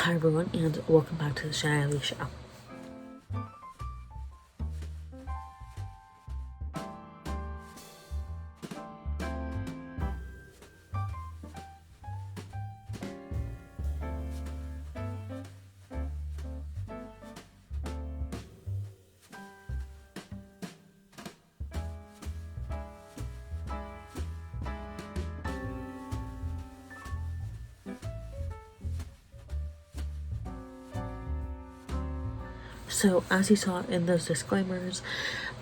Hi everyone, and welcome back to the Shiny Show. So, as you saw in those disclaimers,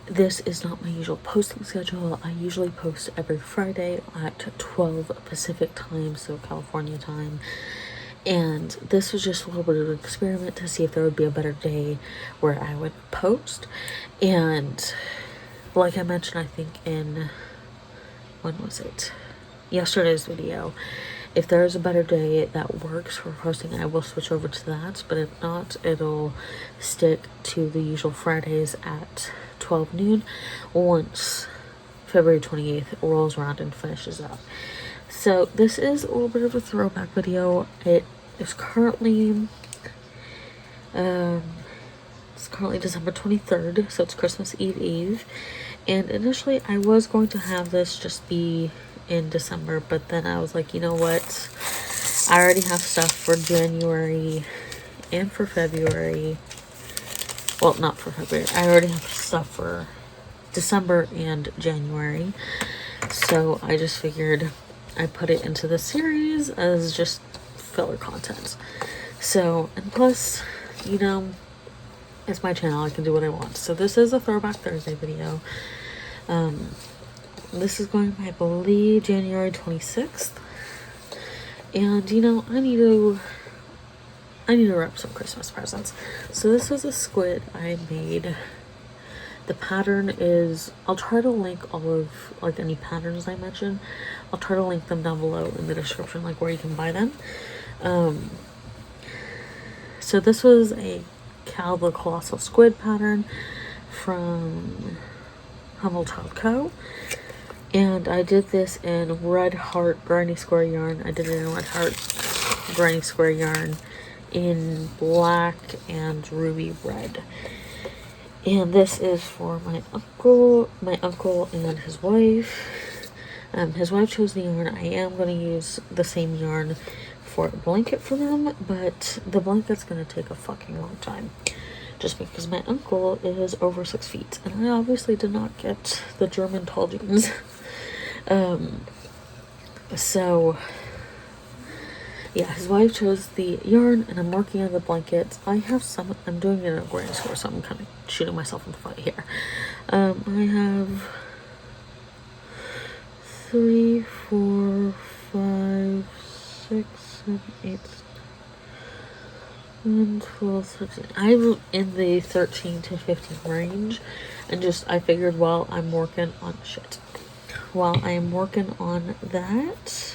this is not my usual posting schedule. I usually post every Friday at 12 Pacific time, so California time. And this was just a little bit of an experiment to see if there would be a better day where I would post. And like I mentioned, I think in, when was it? Yesterday's video, if there is a better day that works for posting, I will switch over to that, but if not, it'll stick to the usual Fridays at 12 noon once February 28th rolls around and finishes up. So this is a little bit of a throwback video. It is currently December 23rd, so it's Christmas Eve, and initially I was going to have this just be in December, but then I was like, you know what, I already have stuff for January and for February. Well, not for February, I already have stuff for December and January, so I just figured I put it into the series as just filler content. So, and plus, you know, it's my channel, I can do what I want. So this is a Throwback Thursday video. This is going, I believe, January 26th. And, you know, I need to wrap some Christmas presents. So this was a squid I made. The pattern is, I'll try to link all of, like, any patterns I mentioned. I'll try to link them down below in the description, like, where you can buy them. So this was a Cal the Colossal Squid pattern from Humble Child Co. And I did this in Red Heart Granny Square yarn. I did it in Red Heart Granny Square yarn in black and ruby red. And this is for my uncle and his wife. His wife chose the yarn. I am going to use the same yarn for a blanket for them, but the blanket's going to take a fucking long time. Just because my uncle is over 6 feet. And I obviously did not get the German tall jeans. So yeah, his wife chose the yarn, and I'm working on the blankets. I have some, I'm doing it in a granny square, so I'm kind of shooting myself in the foot here. I have 3, 4, 5, 6, 7, 8, 9, 12, 13. I'm in the 13 to 15 range, and just, I figured while I'm working on while I'm working on that,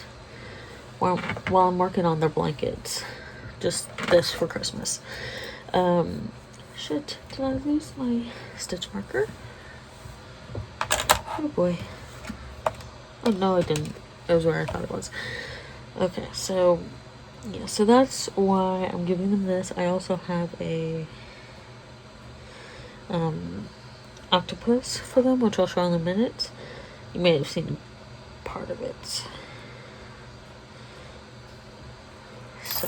while I'm working on their blankets, just this for Christmas. Shit, did I lose my stitch marker? Oh boy. Oh no, I didn't. It was where I thought it was. Okay, so yeah, so that's why I'm giving them this. I also have a octopus for them, which I'll show in a minute. You may have seen part of it. So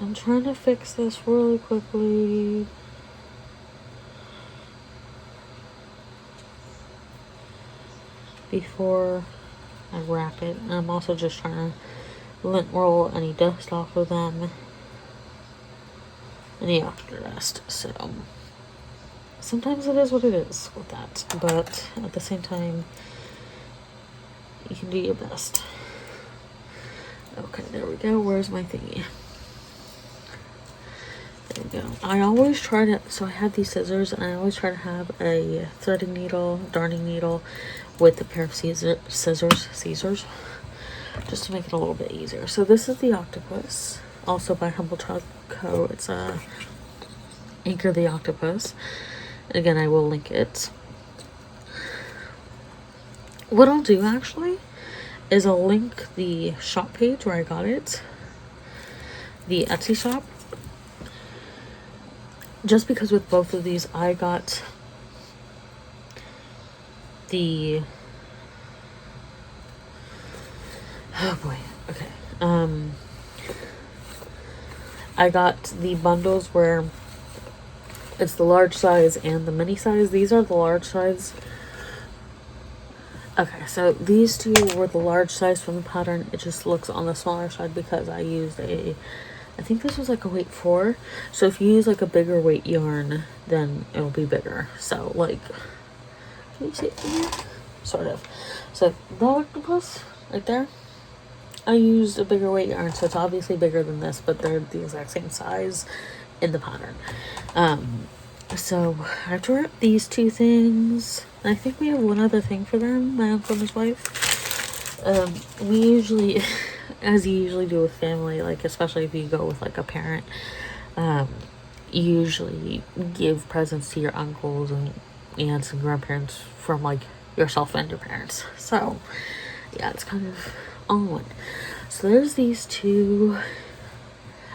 I'm trying to fix this really quickly. Before I wrap it. And I'm also just trying to lint roll any dust off of them. And yeah, the rest. So sometimes it is what it is with that. But at the same time, you can do your best. Okay, there we go. Where's my thingy? There we go. I always try to, so I have these scissors, and I always try to have a threading needle, darning needle, with a pair of scissors, just to make it a little bit easier. So this is the octopus, also by Humble Child Co. It's Anchor the Octopus. And again, I will link it. What I'll do actually is I'll link the shop page where I got it. the Etsy shop. Just because with both of these, I got the... Oh boy, okay. I got the bundles where it's the large size and the mini size. These are the large size. Okay, so these two were the large size from the pattern. It just looks on the smaller side because I used I think this was like a weight 4. So if you use like a bigger weight yarn, then it'll be bigger. So like, can you see it from here? Sort of. So that octopus right there, I used a bigger weight yarn, so it's obviously bigger than this, but they're the exact same size in the pattern. So I have to wrap these two things. I think we have one other thing for them, my uncle and his wife. We usually, as you usually do with family, like especially if you go with like a parent, you usually give presents to your uncles and aunts and grandparents from like yourself and your parents. So yeah, it's kind of all in one. So there's these two.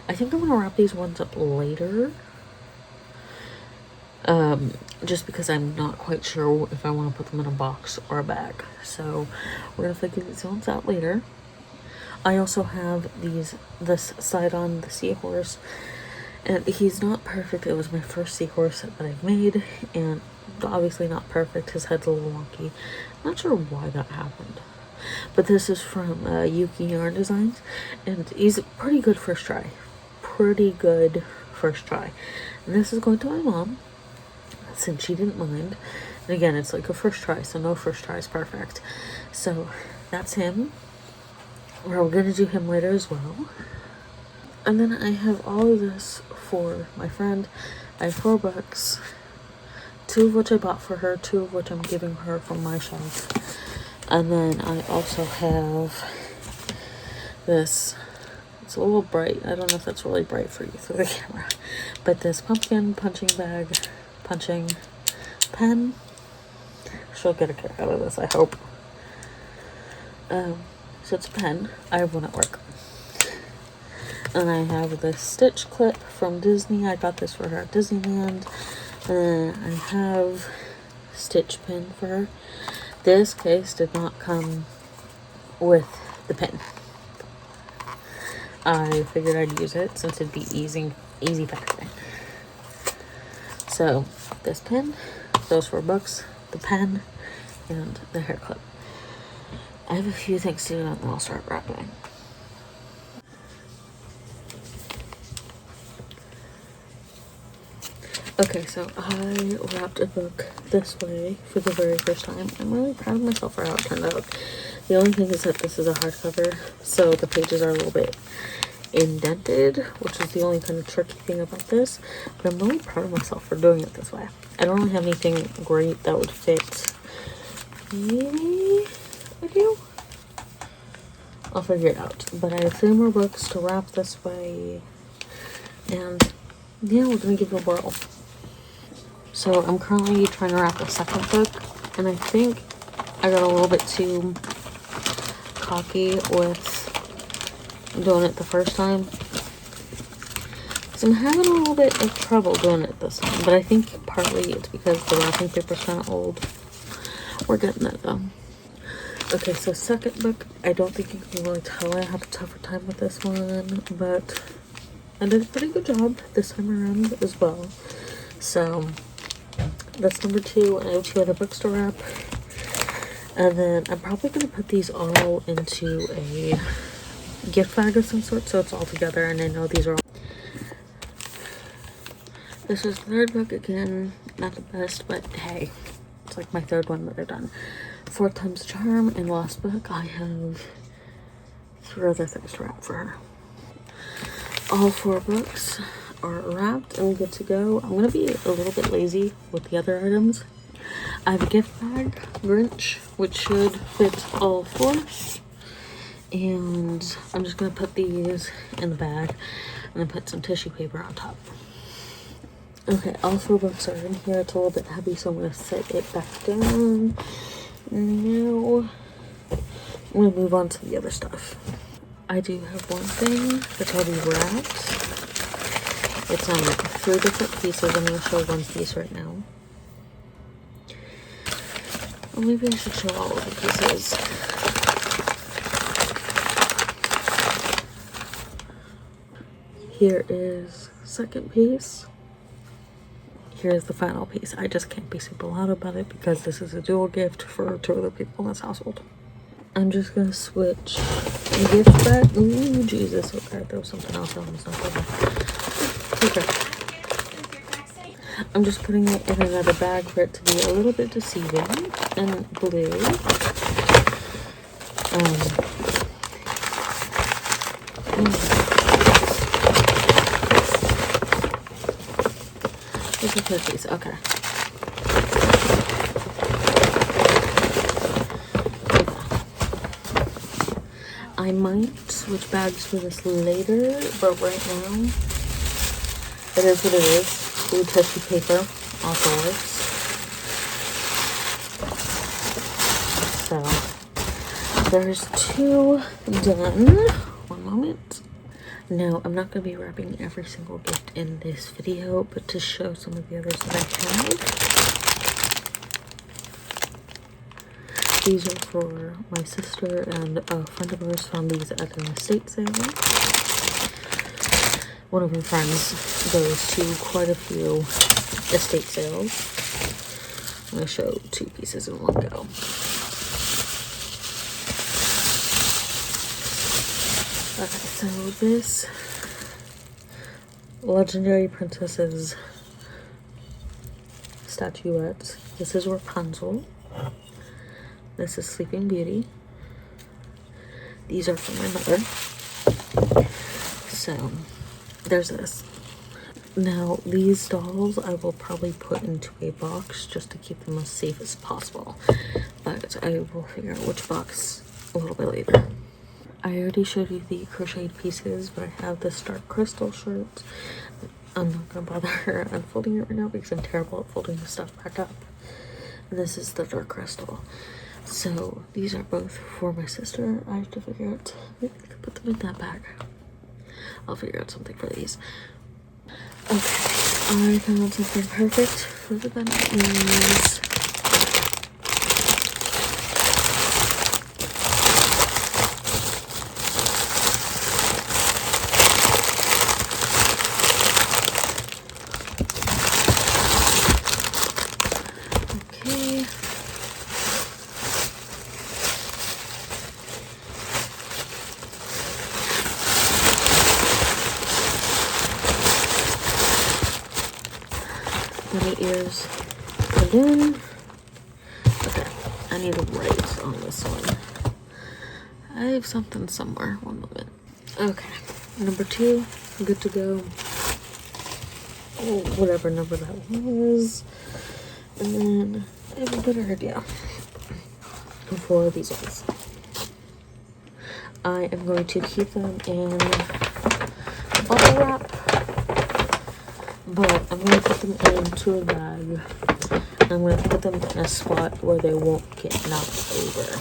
I think I'm gonna wrap these ones up later. Just because I'm not quite sure if I want to put them in a box or a bag. So we're gonna figure these ones out later. I also have this side on the seahorse, and he's not perfect. It was my first seahorse that I've made, and obviously not perfect. His head's a little wonky. I'm not sure why that happened. But this is from Yuki Yarn Designs, and he's pretty good first try. Pretty good first try. And this is going to my mom, since she didn't mind. And again, it's like a first try, so no first try is perfect. So that's him. We're gonna do him later as well. And then I have all of this for my friend. I have 4 books, 2 of which I bought for her, 2 of which I'm giving her from my shelf. And then I also have this. It's a little bright. I don't know if that's really bright for you through the camera. But this pumpkin punching bag, punching pen. She'll get a kick out of this, I hope. So it's a pen. I have one at work. And I have this stitch clip from Disney. I got this for her at Disneyland. And I have stitch pin for her. This case did not come with the pin. I figured I'd use it since it'd be easy packaging. So this pin, those 4 books, the pen, and the hair clip. I have a few things to do and then I'll start wrapping. Okay, so I wrapped a book this way for the very first time. I'm really proud of myself for how it turned out. The only thing is that this is a hardcover, so the pages are a little bit indented, which is the only kind of tricky thing about this. But I'm really proud of myself for doing it this way. I don't really have anything great that would fit. Maybe I do? I'll figure it out. But I have 3 more books to wrap this way. And yeah, we're gonna give it a whirl. So I'm currently trying to wrap the second book, and I think I got a little bit too cocky with doing it the first time. So I'm having a little bit of trouble doing it this time, but I think partly it's because the wrapping paper's kind of old. We're getting it though. Okay, so second book, I don't think you can really tell I have a tougher time with this one, but I did a pretty good job this time around as well. So that's number 2. I have 2 other books to wrap. And then I'm probably going to put these all into a gift bag of some sort, so it's all together. And I know these are all... This is the 3rd book again. Not the best, but hey, it's like my 3rd one that I've done. 4th time's the charm. And last book, I have 3 other things to wrap for her. All 4 books are wrapped and good to go. I'm going to be a little bit lazy with the other items. I have a gift bag, Grinch, which should fit all 4. And I'm just going to put these in the bag and then put some tissue paper on top. Okay, all 4 books are in here. It's a little bit heavy, so I'm going to set it back down. Now I'm going to move on to the other stuff. I do have one thing that's already wrapped. It's 3 different pieces. I'm going to show one piece right now. Or maybe I should show all of the pieces. Here is second piece. Here's the final piece. I just can't be super loud about it because this is a dual gift for 2 other people in this household. I'm just gonna switch gift bag. Ooh, Jesus. Okay, there was something else on this. Okay. I'm just putting it in another bag for it to be a little bit deceiving and blue. This is the piece. Okay. I might switch bags for this later, but right now, it is what it is. Blue tissue paper also works. So, there's 2 done. One moment. Now, I'm not going to be wrapping every single gift in this video, but to show some of the others that I have. These are for my sister, and a friend of ours found these at an estate sale. One of her friends goes to quite a few estate sales. I'm going to show 2 pieces in one go. Okay, so this Legendary Princesses statuette. This is Rapunzel. This is Sleeping Beauty. These are for my mother. So, there's this. Now, these dolls I will probably put into a box just to keep them as safe as possible. But I will figure out which box a little bit later. I already showed you the crocheted pieces, but I have this dark crystal shirt. I'm not going to bother unfolding it right now because I'm terrible at folding the stuff back up. And this is the dark crystal. So these are both for my sister. I have to figure out, maybe I could put them in that bag. I'll figure out something for these. Okay, I found something perfect for the bunnies. Bunny ears put in. Okay, I need to write on this one. I have something somewhere. One moment. Okay, number 2, good to go. Oh, whatever number that was. And then I have a better idea for these ones. I am going to keep them in bubble wrap. But I'm going to put them into a bag. I'm going to put them in a spot where they won't get knocked over.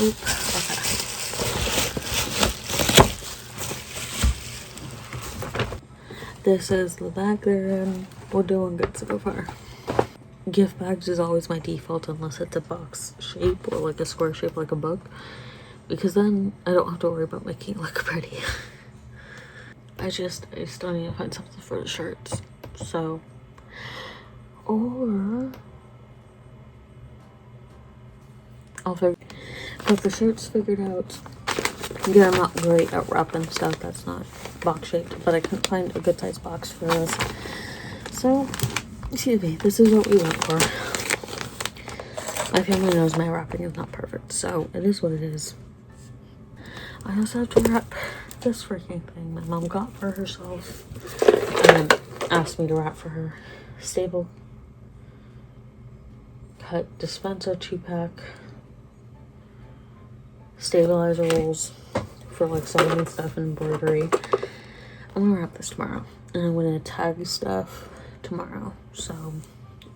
Oop, okay. This is the bag they're in. We're doing good so far. Gift bags is always my default unless it's a box shape or like a square shape like a book. Because then I don't have to worry about making it look pretty. I still need to find something for the shirts. So, or I'll got the shirts figured out. Yeah, I'm not great at wrapping stuff that's not box shaped, but I couldn't find a good size box for this. So, excuse me, this is what we went for. My family knows my wrapping is not perfect, so it is what it is. I also have to wrap this freaking thing my mom got for herself and asked me to wrap for her. Stable cut dispenser 2-pack stabilizer rolls for like sewing stuff and embroidery. I'm gonna wrap this tomorrow and I'm gonna tag stuff tomorrow, so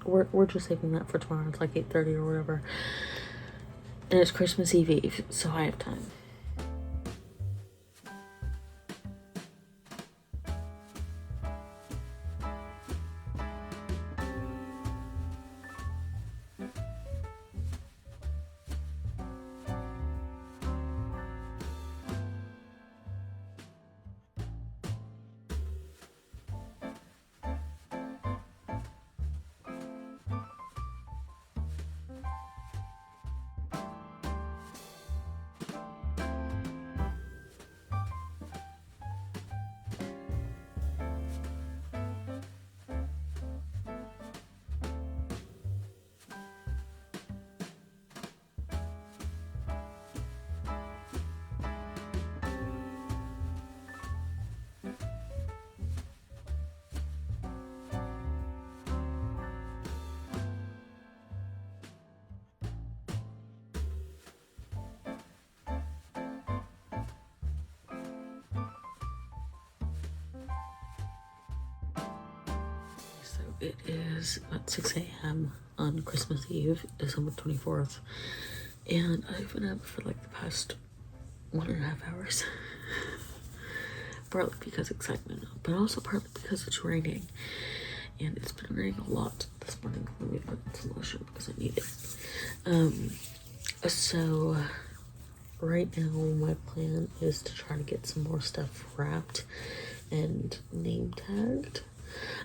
we're just saving that for tomorrow. It's like 8:30 or whatever, and it's Christmas Eve, so I have time. it is at 6 a.m. on Christmas Eve, December 24th, and I've been up for like the past 1.5 hours. Partly because excitement, but also partly because it's raining, and it's been raining a lot this morning. Let me put some lotion because I need it. So right now my plan is to try to get some more stuff wrapped and name tagged.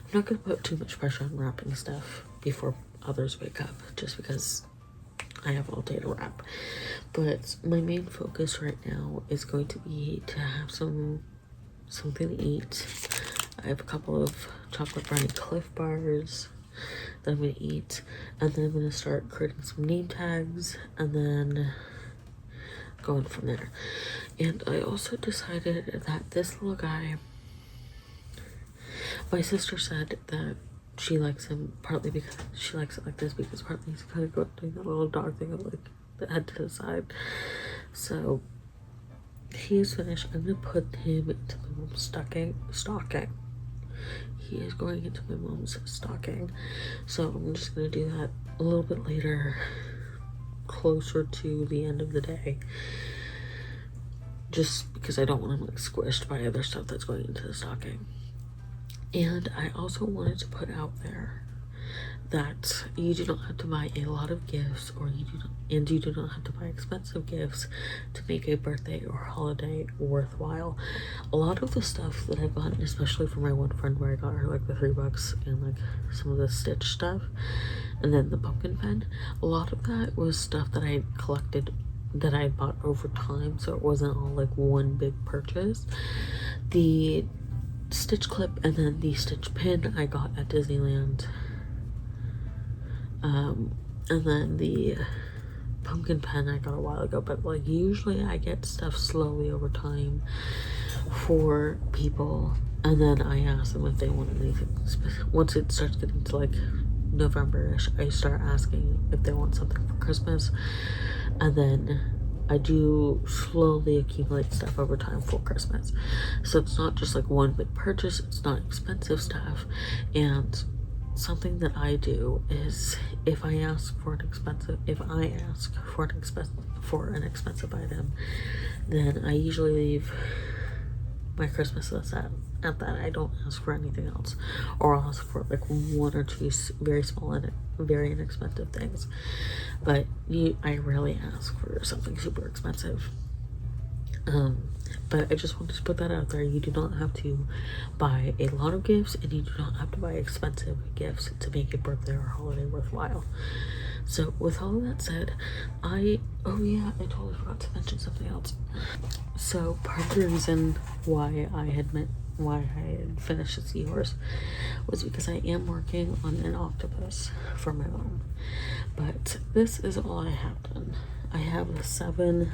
I'm not gonna put too much pressure on wrapping stuff before others wake up, just because I have all day to wrap. But my main focus right now is going to be to have something to eat. I have a couple of chocolate brownie Cliff bars that I'm gonna eat, and then I'm gonna start creating some name tags and then going from there. And I also decided that this little guy, my sister said that she likes him partly because she likes it like this, because partly he's kind of doing that little dog thing of like the head to the side. So he is finished. I'm gonna put him into my mom's stocking. He is going into my mom's stocking. So I'm just gonna do that a little bit later, closer to the end of the day. Just because I don't want him like squished by other stuff that's going into the stocking. And I also wanted to put out there that you do not have to buy a lot of gifts, you do not have to buy expensive gifts to make a birthday or holiday worthwhile. A lot of the stuff that I've gotten, especially for my one friend where I got her like the $3 and like some of the Stitch stuff, and then the pumpkin pen, a lot of that was stuff that I had collected, that I bought over time, so it wasn't all like one big purchase. The Stitch clip and then the Stitch pin I got at Disneyland, and then the pumpkin pen I got a while ago. But like usually I get stuff slowly over time for people, and then I ask them if they want anything. Once it starts getting to like November-ish, I start asking if they want something for Christmas, and then I do slowly accumulate stuff over time for Christmas. So it's not just like one big purchase, it's not expensive stuff. And something that I do is if I ask for an expensive item, then I usually leave my Christmas list at that. I don't ask for anything else, or I'll ask for like one or two very small and very inexpensive things. But I rarely ask for something super expensive. But I just wanted to put that out there. You do not have to buy a lot of gifts, and you do not have to buy expensive gifts to make a birthday or holiday worthwhile. So with all of that said, I totally forgot to mention something else. So part of the reason why I had finished the seahorse was because I am working on an octopus for my mom. But this is all I have done. I have the 7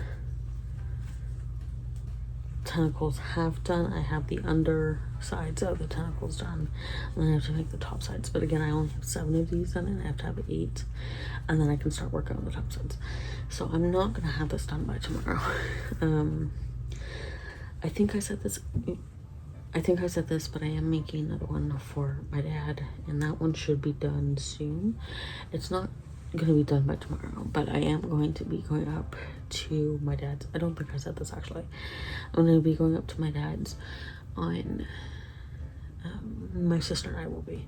tentacles half done. I have the undersides of the tentacles done, and then I have to make the top sides. But again, I only have 7 of these done, and I have to have 8, and then I can start working on the top sides. So I'm not gonna have this done by tomorrow. I think I said this, but I am making another one for my dad, and that one should be done soon. It's not gonna be done by tomorrow, but I am going to be going up to my dad's. I don't think I said this actually. I'm gonna be going up to my dad's on my sister and I will be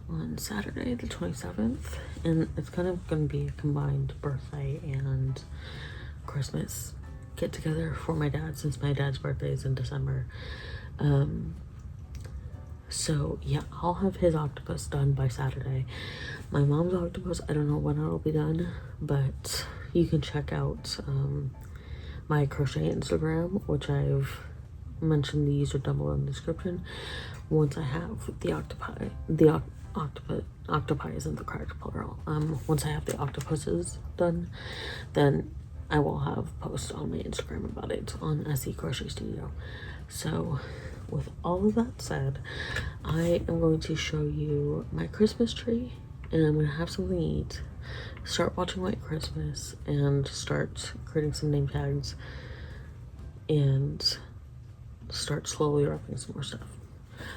on Saturday the 27th, and it's kind of gonna be a combined birthday and Christmas get together for my dad, since my dad's birthday is in December. So yeah, I'll have his octopus done by Saturday. My mom's octopus, I don't know when it'll be done, but you can check out my crochet Instagram, which I've mentioned the user down below in the description. Once I have the octopi isn't the correct plural. Once I have the octopuses done, then I will have posts on my Instagram about it on SE Crochet Studio. So with all of that said, I am going to show you my Christmas tree, and I'm going to have something to eat, start watching White Christmas, and start creating some name tags, and start slowly wrapping some more stuff.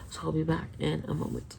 So I'll be back in a moment.